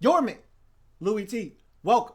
your man, Louie T. Welcome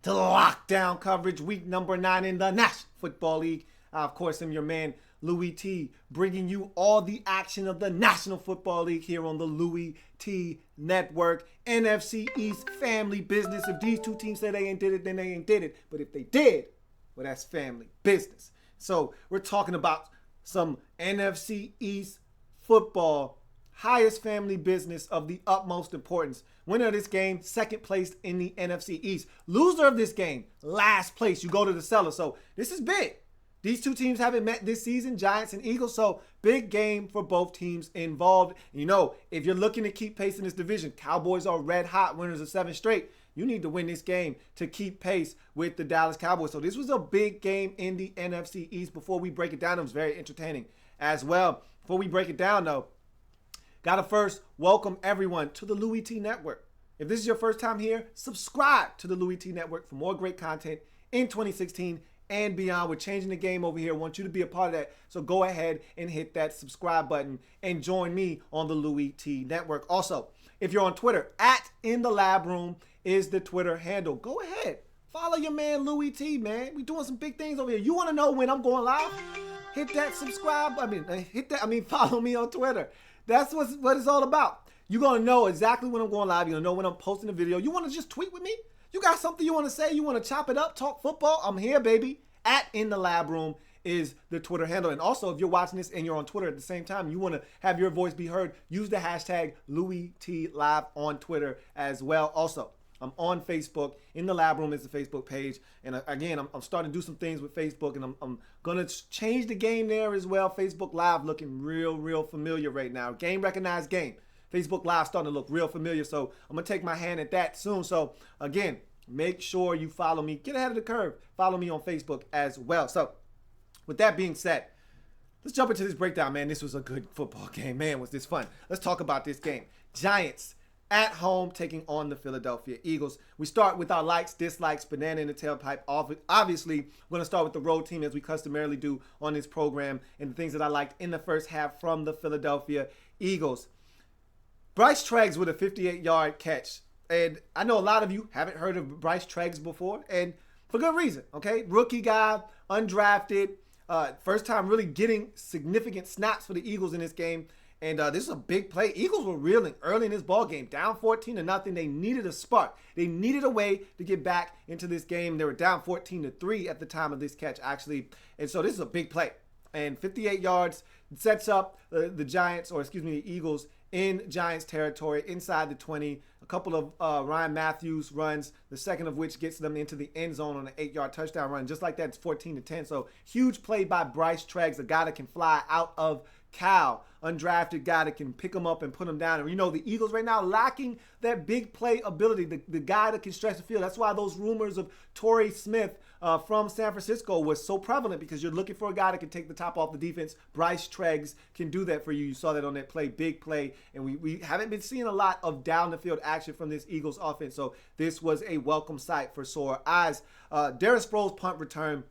to the lockdown coverage, week number 9 in the National Football League. I, of course, am your man, Louie T, bringing you all the action of the National Football League here on the Louie Tee Network. NFC East family business. If these two teams say they ain't did it, then they ain't did it. But if they did, well, that's family business. So we're talking about some NFC East football, highest family business of the utmost importance. Winner of this game, second place in the NFC East. Loser of this game, last place. You go to the cellar. So this is big. These two teams haven't met this season, Giants and Eagles, so big game for both teams involved. You know, if you're looking to keep pace in this division, Cowboys are red hot, winners of 7 straight. You need to win this game to keep pace with the Dallas Cowboys. So this was a big game in the NFC East. Before we break it down, it was very entertaining as well. Before we break it down, though, gotta first welcome everyone to the Louie Tee Network. If this is your first time here, subscribe to the Louie Tee Network for more great content in 2016 and beyond. We're changing the game over here. I want you to be a part of that. So go ahead and hit that subscribe button and join me on the Louie Tee Network. Also, if you're on Twitter, @InTheLabRoom is the Twitter handle. Go ahead. Follow your man Louie T, man. We doing some big things over here. You want to know when I'm going live? Hit that subscribe. Follow me on Twitter. That's what it's all about. You're going to know exactly when I'm going live. You're going to know when I'm posting a video. You want to just tweet with me? You got something you want to say? You want to chop it up, talk football? I'm here, baby. @InTheLabRoom is the Twitter handle. And also, if you're watching this and you're on Twitter at the same time, you want to have your voice be heard, use the hashtag LouieTLive on Twitter as well. Also, I'm on Facebook. In the Lab Room is the Facebook page. And again, I'm starting to do some things with Facebook, and I'm going to change the game there as well. Facebook Live looking real familiar right now. Game recognized game. Facebook Live starting to look real familiar. So I'm going to take my hand at that soon. So again, make sure you follow me. Get ahead of the curve. Follow me on Facebook as well. So with that being said, let's jump into this breakdown, man. This was a good football game. Man, was this fun. Let's talk about this game. Giants at home taking on the Philadelphia Eagles. We start with our likes, dislikes, banana in the tailpipe. Obviously, we're going to start with the road team as we customarily do on this program, and the things that I liked in the first half from the Philadelphia Eagles. Bryce Treggs with a 58-yard catch. And I know a lot of you haven't heard of Bryce Treggs before, and for good reason, okay? Rookie guy, undrafted, first time really getting significant snaps for the Eagles in this game. And this is a big play. Eagles were reeling early in this ball game, down 14-0. They needed a spark. They needed a way to get back into this game. They were down 14-3 at the time of this catch, actually. And so this is a big play. And 58 yards sets up the Eagles in Giants territory inside the 20. A couple of Ryan Matthews runs, the second of which gets them into the end zone on an 8-yard touchdown run. Just like that, it's 14-10. So huge play by Bryce Treggs, a guy that can fly out of Cal, undrafted guy that can pick him up and put him down. And you know, the Eagles right now lacking that big play ability, the guy that can stretch the field. That's why those rumors of Torrey Smith from San Francisco was so prevalent, because you're looking for a guy that can take the top off the defense. Bryce Treggs can do that for you. You saw that on that play, big play. And we haven't been seeing a lot of down the field action from this Eagles offense. So this was a welcome sight for sore eyes. Darren Sproles' punt return,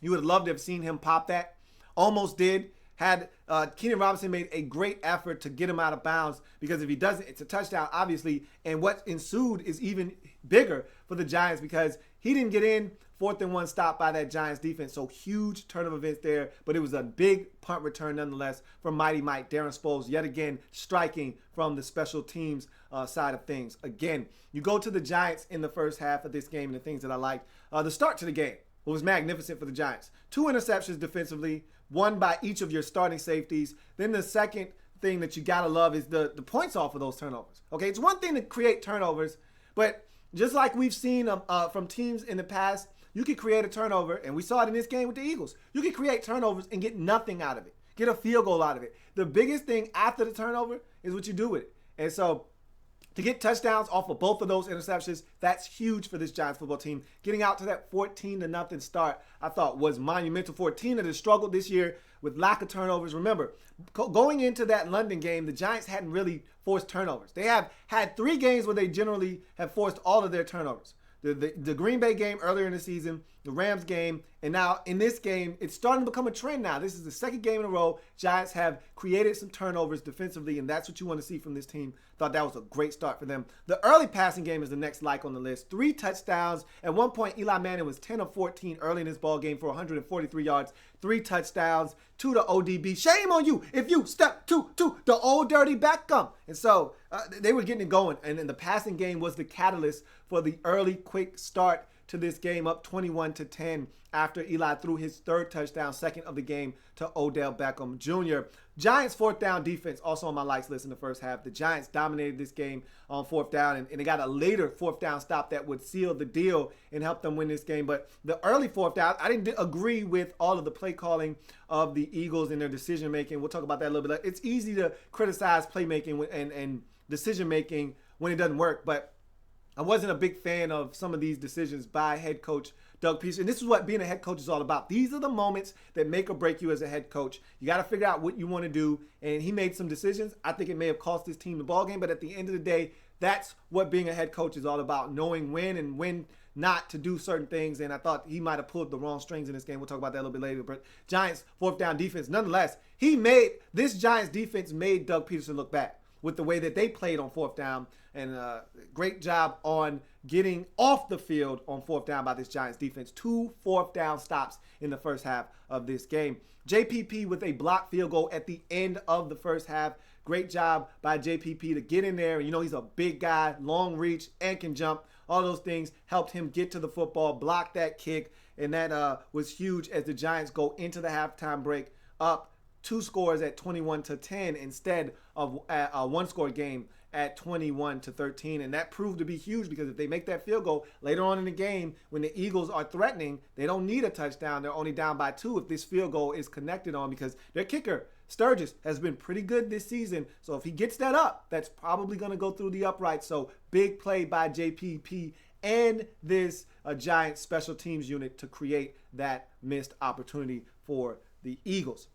you would have loved to have seen him pop that. Almost did. Had Keenan Robinson made a great effort to get him out of bounds, because if he doesn't, it's a touchdown, obviously. And what ensued is even bigger for the Giants, because he didn't get in. 4th and 1 stop by that Giants defense. So huge turn of events there. But it was a big punt return nonetheless from Mighty Mike Darren Sproles, yet again striking from the special teams side of things. Again, you go to the Giants in the first half of this game, and the things that I liked. The start to the game was magnificent for the Giants. 2 interceptions defensively, one by each of your starting safeties. Then the second thing that you gotta love is the points off of those turnovers. Okay, it's one thing to create turnovers, but just like we've seen from teams in the past, you can create a turnover, and we saw it in this game with the Eagles. You can create turnovers and get nothing out of it, get a field goal out of it. The biggest thing after the turnover is what you do with it. And so to get touchdowns off of both of those interceptions, that's huge for this Giants football team. Getting out to that 14-0 start, I thought was monumental for a team that has struggled this year with lack of turnovers. Remember, going into that London game, the Giants hadn't really forced turnovers. They have had 3 games where they generally have forced all of their turnovers. The Green Bay game earlier in the season, the Rams game, And now in this game, it's starting to become a trend now. This is the second game in a row. Giants have created some turnovers defensively, and that's what you want to see from this team. Thought that was a great start for them. The early passing game is the next like on the list. 3 touchdowns. At one point, Eli Manning was 10 of 14 early in this ball game for 143 yards, 3 touchdowns, 2 to ODB. Shame on you if you step to the old dirty Beckham. And so they were getting it going, and then the passing game was the catalyst for the early quick start to this game, up 21-10 after Eli threw his 3rd touchdown, 2nd of the game, to Odell Beckham Jr. Giants 4th down defense also on my likes list in the first half. The Giants dominated this game on 4th down, and they got a later 4th down stop that would seal the deal and help them win this game. But the early 4th down, I didn't agree with all of the play calling of the Eagles and their decision making. We'll talk about that a little bit. It's easy to criticize playmaking and decision making when it doesn't work, but I wasn't a big fan of some of these decisions by head coach Doug Peterson. And this is what being a head coach is all about. These are the moments that make or break you as a head coach. You got to figure out what you want to do. And he made some decisions. I think it may have cost his team the ball game, but at the end of the day, that's what being a head coach is all about, knowing when and when not to do certain things. And I thought he might have pulled the wrong strings in this game. We'll talk about that a little bit later. But Giants 4th down defense, nonetheless, this Giants defense made Doug Peterson look bad with the way that they played on 4th down. And great job on getting off the field on 4th down by this Giants defense. 2 4th down stops in the first half of this game. JPP with a blocked field goal at the end of the first half. Great job by JPP to get in there. You know, he's a big guy, long reach, and can jump. All those things helped him get to the football, block that kick, and that was huge as the Giants go into the halftime break up 2 scores at 21-10 instead of a 1-score game at 21-13. And that proved to be huge because if they make that field goal later on in the game, when the Eagles are threatening, they don't need a touchdown. They're only down by 2 if this field goal is connected on, because their kicker, Sturgis, has been pretty good this season. So if he gets that up, that's probably going to go through the upright. So big play by JPP and this Giants special teams unit to create that missed opportunity for the Eagles.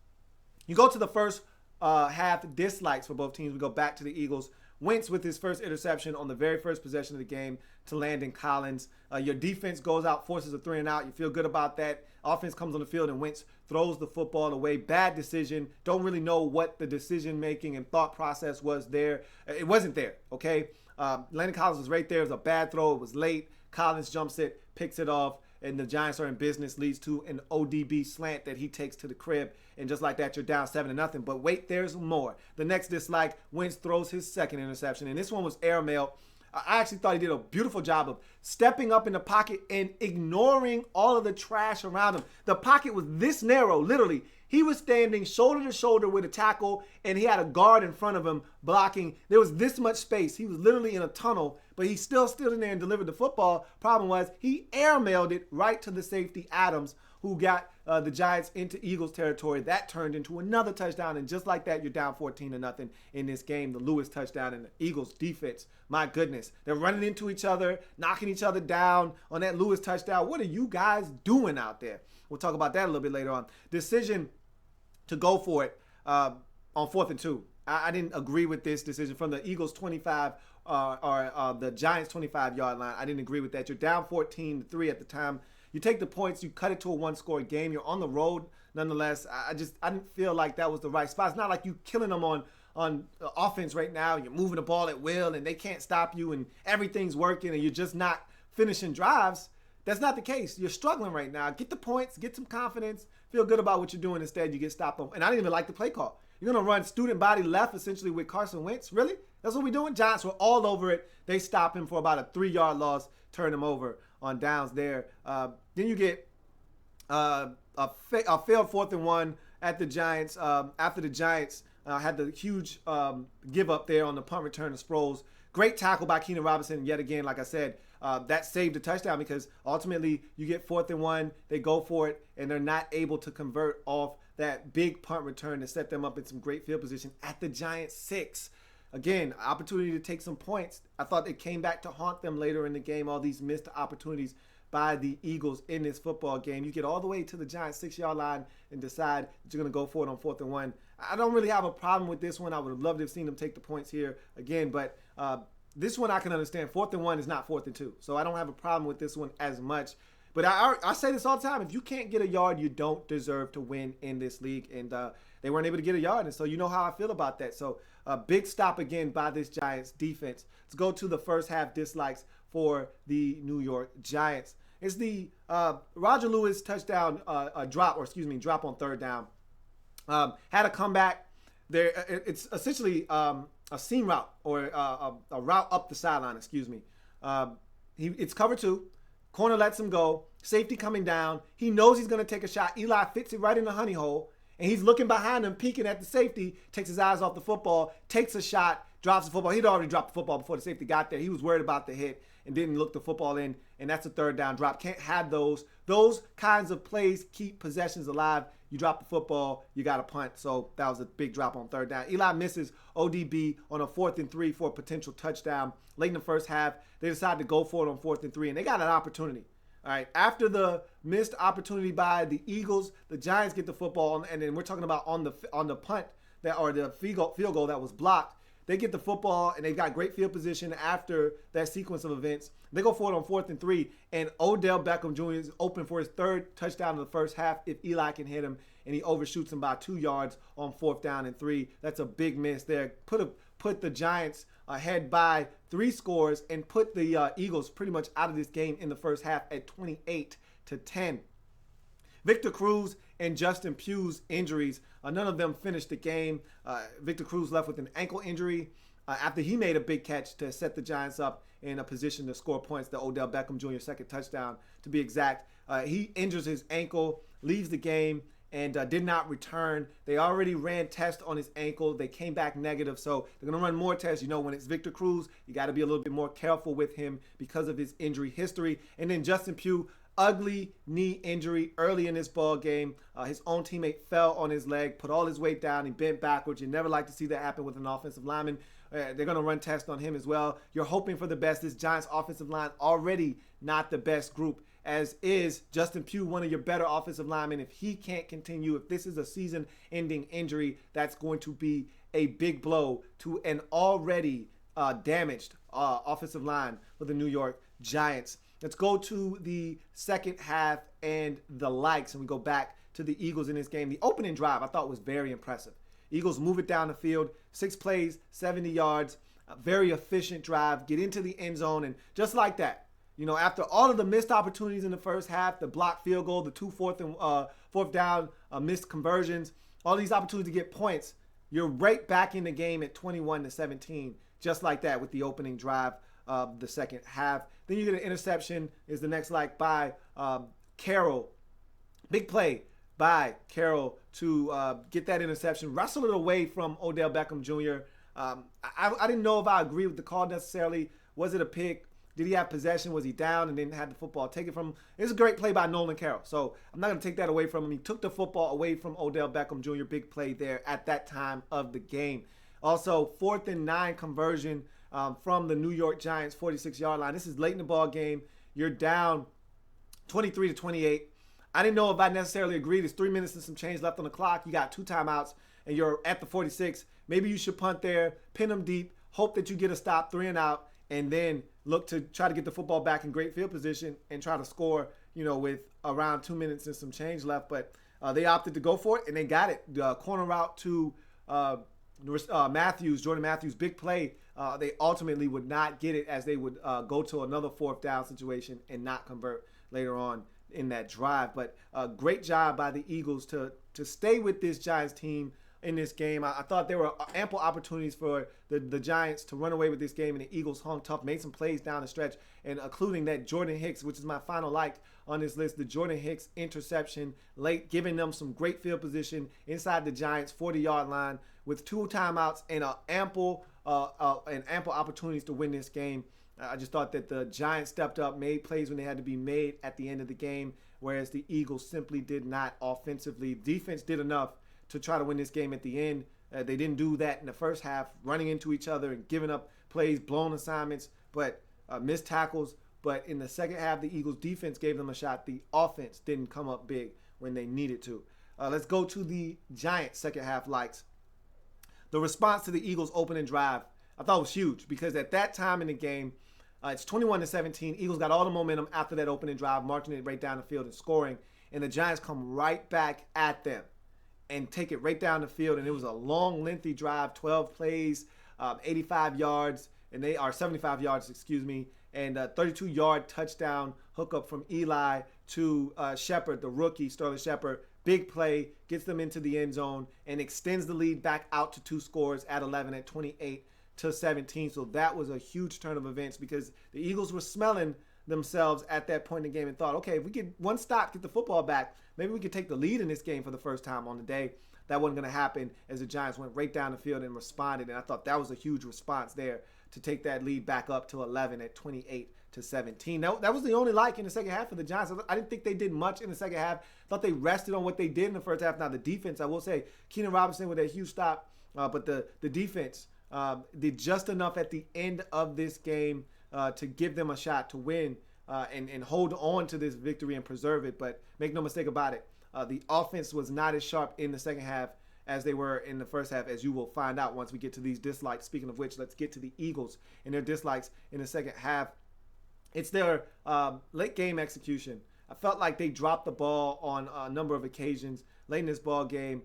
You go to the first half dislikes for both teams. We go back to the Eagles. Wentz with his first interception on the very first possession of the game to Landon Collins. Your defense goes out, forces a 3-and-out. You feel good about that. Offense comes on the field and Wentz throws the football away. Bad decision. Don't really know what the decision-making and thought process was there. It wasn't there, okay? Landon Collins was right there. It was a bad throw. It was late. Collins jumps it, picks it off, and the Giants are in business, leads to an ODB slant that he takes to the crib. And just like that, you're down 7-0. But wait, there's more. The next dislike, Wentz throws his second interception. And this one was airmail. I actually thought he did a beautiful job of stepping up in the pocket and ignoring all of the trash around him. The pocket was this narrow, literally. He was standing shoulder to shoulder with a tackle, and he had a guard in front of him blocking. There was this much space. He was literally in a tunnel, but he still stood in there and delivered the football. Problem was, he airmailed it right to the safety, Adams, who got the Giants into Eagles territory. That turned into another touchdown, and just like that, you're down 14-0 in this game. The Lewis touchdown and the Eagles defense, my goodness. They're running into each other, knocking each other down on that Lewis touchdown. What are you guys doing out there? We'll talk about that a little bit later on. Decision to go for it on 4th and 2. I didn't agree with this decision from the Eagles 25 or the Giants 25-yard line. I didn't agree with that. You're down 14-3 at the time. You take the points, you cut it to a 1-score game. You're on the road nonetheless. I didn't feel like that was the right spot. It's not like you killing them on offense right now. You're moving the ball at will and they can't stop you and everything's working and you're just not finishing drives. That's not the case. You're struggling right now. Get the points, get some confidence, feel good about what you're doing. Instead, you get stopped on. And I didn't even like the play call. You're going to run student body left essentially with Carson Wentz? Really? That's what we're doing? Giants were all over it. They stop him for about a 3-yard loss, turn him over on downs there. Then you get a failed 4th and 1 at the Giants after the Giants had the huge give up there on the punt return to Sproles. Great tackle by Keenan Robinson. Yet again, like I said, that saved the touchdown because ultimately you get 4th and 1, they go for it, and they're not able to convert off that big punt return to set them up in some great field position at the Giants 6. Again, opportunity to take some points. I thought it came back to haunt them later in the game, all these missed opportunities by the Eagles in this football game. You get all the way to the Giants 6-yard line and decide that you're going to go for it on 4th and 1. I don't really have a problem with this one. I would have loved to have seen them take the points here again, but this one I can understand. 4th and 1 is not 4th and 2, so I don't have a problem with this one as much. But I say this all the time. If you can't get a yard, you don't deserve to win in this league. And they weren't able to get a yard. And so you know how I feel about that. So a big stop again by this Giants defense. Let's go to the first half dislikes for the New York Giants. It's the Roger Lewis touchdown drop on third down. Had a comeback. It's essentially a seam route or a route up the sideline, it's cover two. Corner lets him go. Safety coming down. He knows he's going to take a shot. Eli fits it right in the honey hole. And he's looking behind him, peeking at the safety, takes his eyes off the football, takes a shot, drops the football. He'd already dropped the football before the safety got there. He was worried about the hit and didn't look the football in, and that's a third down drop. Can't have those. Those kinds of plays keep possessions alive. You drop the football, you got a punt. So that was a big drop on third down. Eli misses ODB on a 4th and 3 for a potential touchdown. Late in the first half, they decided to go for it on 4th and 3, and they got an opportunity. All right, after the missed opportunity by the Eagles, the Giants get the football, and then we're talking about on the punt or the field goal that was blocked. They get the football, and they've got great field position after that sequence of events. They go for it on 4th and 3, and Odell Beckham Jr. is open for his third touchdown in the first half if Eli can hit him, and he overshoots him by 2 yards on 4th down and 3. That's a big miss there. Put the Giants ahead by 3 scores and put the Eagles pretty much out of this game in the first half at 28-10. Victor Cruz and Justin Pugh's injuries, none of them finished the game. Victor Cruz left with an ankle injury after he made a big catch to set the Giants up in a position to score points, the Odell Beckham Jr. second touchdown to be exact. He injures his ankle, leaves the game, and did not return. They already ran tests on his ankle. They came back negative, so they're going to run more tests. You know, when it's Victor Cruz, you got to be a little bit more careful with him because of his injury history. And then Justin Pugh, ugly knee injury early in this ball game. His own teammate fell on his leg, put all his weight down, he bent backwards. You never like to see that happen with an offensive lineman. They're going to run tests on him as well. You're hoping for the best. This Giants offensive line already not the best group, as is Justin Pugh, one of your better offensive linemen. If he can't continue, if this is a season-ending injury, that's going to be a big blow to an already damaged offensive line for the New York Giants. Let's go to the second half and the likes, and we go back to the Eagles in this game. The opening drive I thought was very impressive. Eagles move it down the field, 6 plays, 70 yards, a very efficient drive, get into the end zone, and just like that, you know, after all of the missed opportunities in the first half, the blocked field goal, the 2 fourth down missed conversions, all these opportunities to get points, you're right back in the game at 21-17, just like that with the opening drive of the second half. Then you get an interception is the next like by Carroll. Big play by Carroll to get that interception, wrestle it away from Odell Beckham Jr. I didn't know if I agree with the call necessarily. Was it a pick? Did he have possession? Was he down and then had the football taken from him? It's a great play by Nolan Carroll. So I'm not going to take that away from him. He took the football away from Odell Beckham Jr. Big play there at that time of the game. Also, 4th and 9 conversion from the New York Giants 46-yard line. This is late in the ball game. You're down 23-28. I didn't know if I necessarily agreed. There's 3 minutes and some change left on the clock. You got 2 timeouts, and you're at the 46. Maybe you should punt there, pin them deep, hope that you get a stop, 3 and out, and then look to try to get the football back in great field position and try to score, you know, with around 2 minutes and some change left. But they opted to go for it, and they got it. The corner route to Jordan Matthews, big play. They ultimately would not get it as they would go to another 4th down situation and not convert later on in that drive. But great job by the Eagles to stay with this Giants team in this game. I thought there were ample opportunities for the Giants to run away with this game, and the Eagles hung tough, made some plays down the stretch, and including that Jordan Hicks, which is my final like on this list, the Jordan Hicks interception late, giving them some great field position inside the Giants 40-yard line with 2 timeouts and ample opportunities to win this game. I just thought that the Giants stepped up, made plays when they had to be made at the end of the game, whereas the Eagles simply did not offensively. Defense did enough to try to win this game at the end. They didn't do that in the first half, running into each other and giving up plays, blown assignments, but missed tackles. But in the second half, the Eagles defense gave them a shot. The offense didn't come up big when they needed to. Let's go to the Giants second half likes. The response to the Eagles opening drive I thought was huge because at that time in the game, It's 21-17. Eagles got all the momentum after that opening drive, marching it right down the field and scoring. And the Giants come right back at them and take it right down the field. And it was a long, lengthy drive, 12 plays, 85 yards, and they are 75 yards, excuse me, and a 32-yard touchdown hookup from Eli to Shepard, the rookie, Sterling Shepard. Big play, gets them into the end zone, and extends the lead back out to 2 scores at 11 at 28-17. So that was a huge turn of events because the Eagles were smelling themselves at that point in the game and thought, okay, if we get one stop, get the football back, maybe we could take the lead in this game for the first time on the day. That wasn't going to happen as the Giants went right down the field and responded, and I thought that was a huge response there to take that lead back up to 11 at 28-17. That was the only like in the second half for the Giants. I didn't think they did much in the second half. I thought they rested on what they did in the first half. Now, the defense, I will say, Keenan Robinson with a huge stop, but the defense did just enough at the end of this game to give them a shot to win and hold on to this victory and preserve it. But make no mistake about it, the offense was not as sharp in the second half as they were in the first half, as you will find out once we get to these dislikes. Speaking of which, let's get to the Eagles and their dislikes in the second half. It's their late game execution. I felt like they dropped the ball on a number of occasions late in this ball game.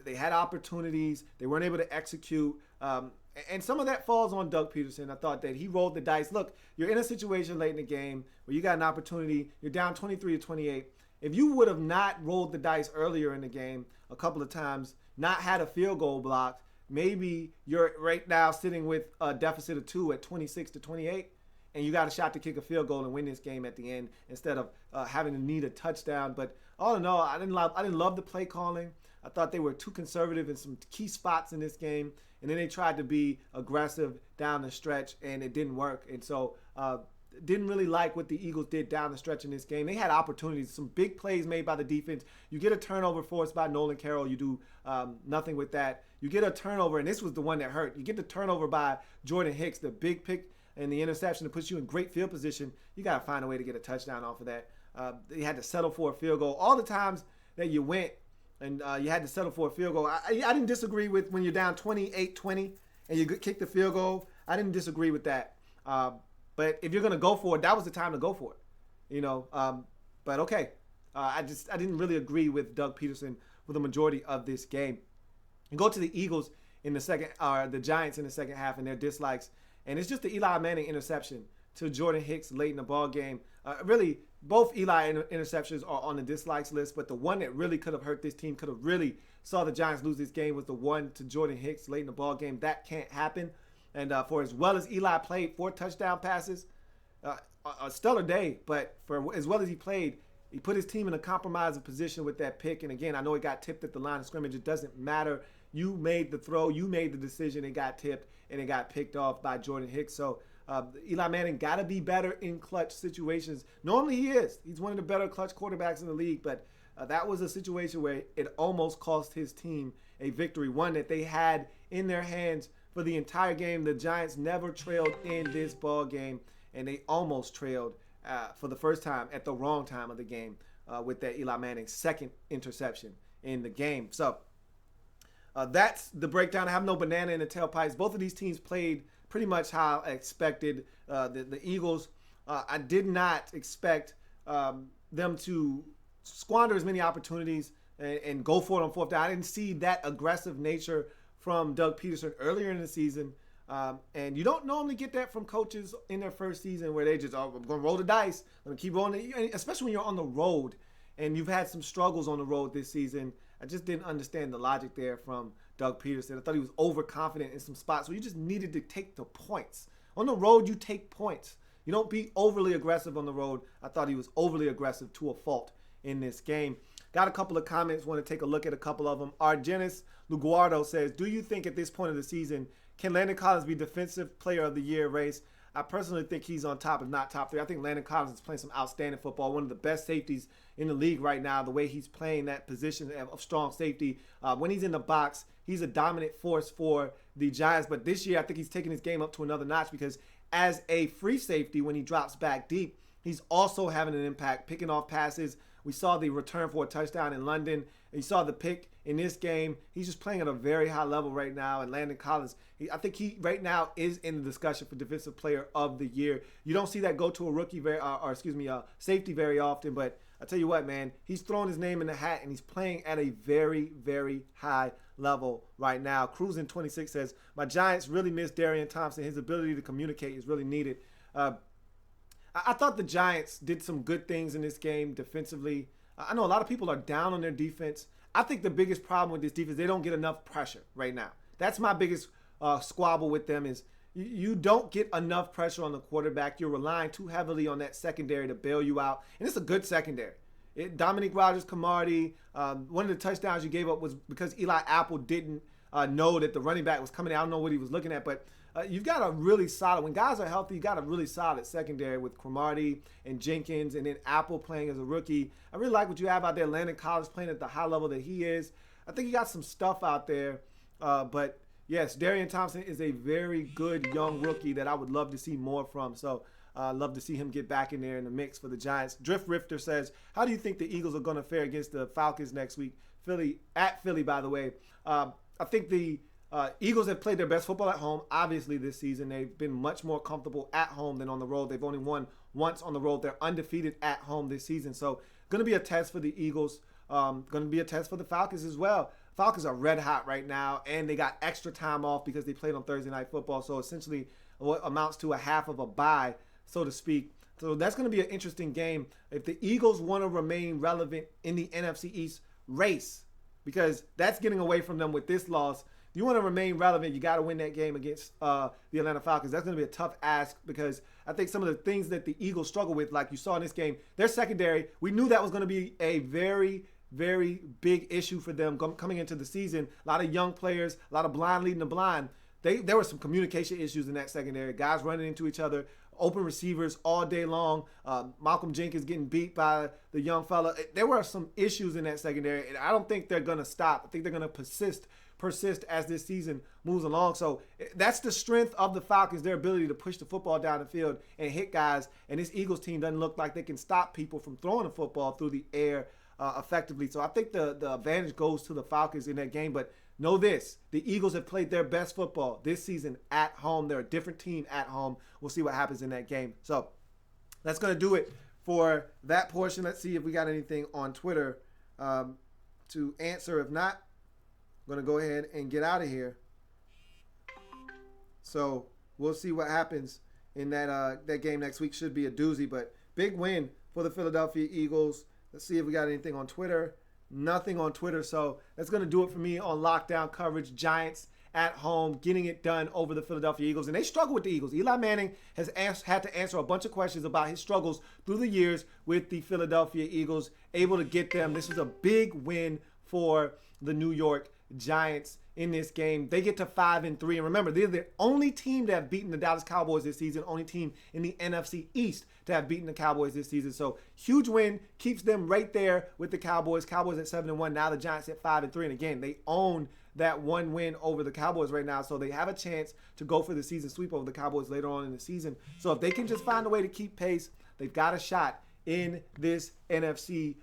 They had opportunities. They weren't able to execute. And some of that falls on Doug Peterson. I thought that he rolled the dice. Look, you're in a situation late in the game where you got an opportunity. You're down 23-28. If you would have not rolled the dice earlier in the game a couple of times, not had a field goal blocked, maybe you're right now sitting with a deficit of 2 at 26-28, and you got a shot to kick a field goal and win this game at the end instead of having to need a touchdown. But all in all, I didn't love the play calling. I thought they were too conservative in some key spots in this game, and then they tried to be aggressive down the stretch, and it didn't work. And so didn't really like what the Eagles did down the stretch in this game. They had opportunities, some big plays made by the defense. You get a turnover forced by Nolan Carroll. You do nothing with that. You get a turnover, and this was the one that hurt. You get the turnover by Jordan Hicks, the big pick and the interception that puts you in great field position. You got to find a way to get a touchdown off of that. You had to settle for a field goal. All the times that you went and you had to settle for a field goal, I didn't disagree with when you're down 28-20 and you kick the field goal. I didn't disagree with that. But if you're going to go for it, that was the time to go for it. But okay. I didn't really agree with Doug Peterson for the majority of this game. You go to the Eagles in the second, the Giants in the second half and their dislikes. And it's just the Eli Manning interception to Jordan Hicks late in the ball game. Really, both Eli interceptions are on the dislikes list, but the one that really could have hurt this team, could have really saw the Giants lose this game, was the one to Jordan Hicks late in the ball game. That can't happen. And for as well as Eli played, 4 touchdown passes, a stellar day. But for as well as he played, he put his team in a compromising position with that pick. And again, I know it got tipped at the line of scrimmage. It doesn't matter. You made the throw. You made the decision. It got tipped, and it got picked off by Jordan Hicks. So Eli Manning got to be better in clutch situations. Normally he is. He's one of the better clutch quarterbacks in the league. But that was a situation where it almost cost his team a victory, one that they had in their hands for the entire game. The Giants never trailed in this ball game, and they almost trailed for the first time at the wrong time of the game with that Eli Manning second interception in the game. So that's the breakdown. I have no banana in the tailpipes. Both of these teams played pretty much how I expected. The Eagles, I did not expect them to squander as many opportunities and go for it on fourth down. I didn't see that aggressive nature from Doug Peterson earlier in the season. And you don't normally get that from coaches in their first season where they just, I'm going to roll the dice. I'm going to keep rolling, especially when you're on the road and you've had some struggles on the road this season. I just didn't understand the logic there from Doug Peterson. I thought he was overconfident in some spots where you just needed to take the points. On the road, you take points. You don't be overly aggressive on the road. I thought he was overly aggressive to a fault in this game. Got a couple of comments. Want to take a look at a couple of them. Argenis Luguardo says, do you think at this point of the season, can Landon Collins be Defensive Player of the Year race? I personally think he's on top, if not top 3. I think Landon Collins is playing some outstanding football. One of the best safeties in the league right now, the way he's playing that position of strong safety. When he's in the box, he's a dominant force for the Giants. But this year, I think he's taking his game up to another notch because as a free safety, when he drops back deep, he's also having an impact, picking off passes, We saw the return for a touchdown in London. You saw the pick in this game. He's just playing at a very high level right now. And Landon Collins, I think he right now is in the discussion for Defensive Player of the Year. You don't see that go to a rookie safety very often. But I tell you what, man, he's throwing his name in the hat and he's playing at a very, very high level right now. Cruising 26 says, my Giants really miss Darian Thompson. His ability to communicate is really needed. I thought the Giants did some good things in this game defensively. I know a lot of people are down on their defense. I think the biggest problem with this defense, they don't get enough pressure right now. That's my biggest squabble with them is you don't get enough pressure on the quarterback. You're relying too heavily on that secondary to bail you out. And it's a good secondary. Dominique Rodgers-Cromartie, one of the touchdowns you gave up was because Eli Apple didn't know that the running back was coming out. I don't know what he was looking at, but you've got a really solid, when guys are healthy, you've got a really solid secondary with Cromartie and Jenkins and then Apple playing as a rookie. I really like what you have out there. Landon Collins playing at the high level that he is. I think you got some stuff out there, but yes, Darian Thompson is a very good young rookie that I would love to see more from. So I'd love to see him get back in there in the mix for the Giants. Drift Rifter says, how do you think the Eagles are going to fare against the Falcons next week? Philly, by the way. I think the Eagles have played their best football at home, obviously, this season. They've been much more comfortable at home than on the road. They've only won once on the road. They're undefeated at home this season. So going to be a test for the Eagles. Going to be a test for the Falcons as well. Falcons are red hot right now, and they got extra time off because they played on Thursday Night Football. So essentially what amounts to a half of a bye, so to speak. So that's going to be an interesting game. If the Eagles want to remain relevant in the NFC East race, because that's getting away from them with this loss, if you want to remain relevant, you got to win that game against the Atlanta Falcons. That's going to be a tough ask because I think some of the things that the Eagles struggle with, like you saw in this game, their secondary, we knew that was going to be a very, very big issue for them coming into the season. A lot of young players, a lot of blind leading the blind. There were some communication issues in that secondary. Guys running into each other, open receivers all day long. Malcolm Jenkins getting beat by the young fella. There were some issues in that secondary, and I don't think they're going to stop. I think they're going to persist as this season moves along. So that's the strength of the Falcons, their ability to push the football down the field and hit guys. And this Eagles team doesn't look like they can stop people from throwing the football through the air effectively. So I think the advantage goes to the Falcons in that game. But know this, the Eagles have played their best football this season at home. They're a different team at home. We'll see what happens in that game. So that's going to do it for that portion. Let's see if we got anything on Twitter to answer. If not, I'm going to go ahead and get out of here. So we'll see what happens in that game next week. Should be a doozy, but big win for the Philadelphia Eagles. Let's see if we got anything on Twitter. Nothing on Twitter. So that's going to do it for me on Lockdown Coverage. Giants at home, getting it done over the Philadelphia Eagles. And they struggle with the Eagles. Eli Manning has had to answer a bunch of questions about his struggles through the years with the Philadelphia Eagles, able to get them. This is a big win for the New York Giants in this game. They get to 5-3. And remember, they're the only team to have beaten the Dallas Cowboys this season, only team in the NFC East to have beaten the Cowboys this season. So huge win, keeps them right there with the Cowboys. Cowboys at 7-1. Now the Giants at 5-3. And again, they own that one win over the Cowboys right now. So they have a chance to go for the season sweep over the Cowboys later on in the season. So if they can just find a way to keep pace, they've got a shot in this NFC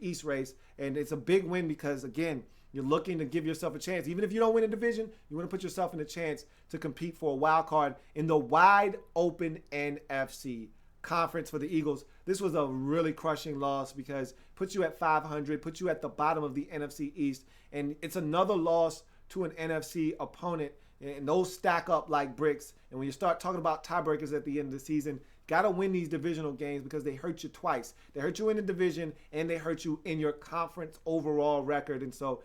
East race. And it's a big win because, again, you're looking to give yourself a chance. Even if you don't win a division, you want to put yourself in a chance to compete for a wild card in the wide open NFC conference for the Eagles. This was a really crushing loss because it puts you at 500, puts you at the bottom of the NFC East, and it's another loss to an NFC opponent, and those stack up like bricks. And when you start talking about tiebreakers at the end of the season, got to win these divisional games because they hurt you twice. They hurt you in the division, and they hurt you in your conference overall record. And so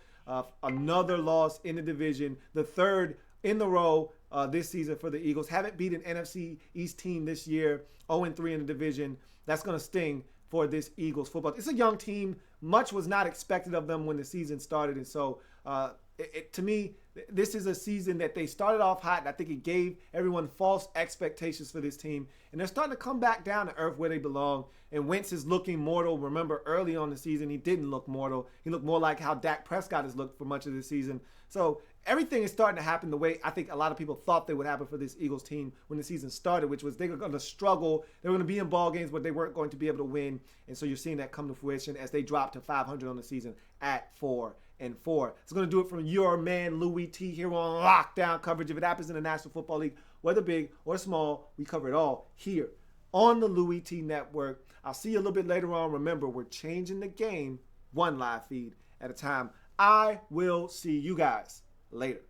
another loss in the division, the third in the row this season for the Eagles. Haven't beat an NFC East team this year, 0-3 in the division. That's going to sting for this Eagles football. It's a young team. Much was not expected of them when the season started, and so To me, this is a season that they started off hot, and I think it gave everyone false expectations for this team. And they're starting to come back down to earth where they belong. And Wentz is looking mortal. Remember, early on the season, he didn't look mortal. He looked more like how Dak Prescott has looked for much of the season. So everything is starting to happen the way I think a lot of people thought they would happen for this Eagles team when the season started, which was they were going to struggle. They were going to be in ball games, but they weren't going to be able to win. And so you're seeing that come to fruition as they drop to 500 on the season at 4-4. It's going to do it from your man, Louie T, here on Lockdown Coverage. If it happens in the National Football League, whether big or small, we cover it all here on the Louie Tee Network. I'll see you a little bit later on. Remember, we're changing the game one live feed at a time. I will see you guys later.